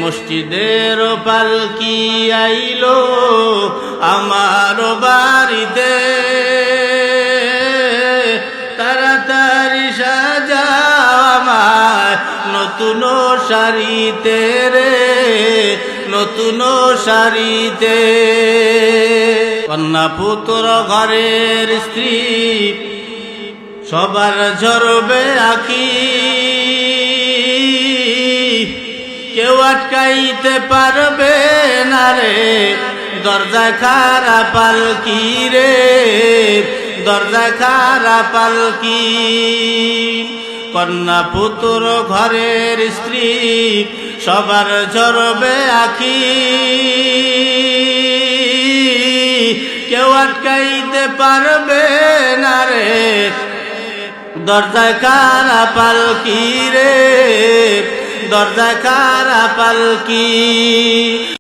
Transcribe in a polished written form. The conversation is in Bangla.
মসজিদের পালকি আইলো আমার বাড়িতে, তাড়াতাড়ি সাজাও আমায় নতুন শাড়িতে রে, নতুন শাড়িতে। কন্যা পুত্র ঘরের স্ত্রী সবার ঝরবে আঁখি, কেউ আটকাইতে পারবে না রে, দরজায় খাড়া পালকি রে, দরজায় খাড়া পালকি। কন্যা পুত্র ঘরের স্ত্রী সবার ঝরবে আঁখি, কেউ আটকাইতে পারবে না রে, দরজায় খাড়া পালকি রে, দরজায় খাড়া পালকি।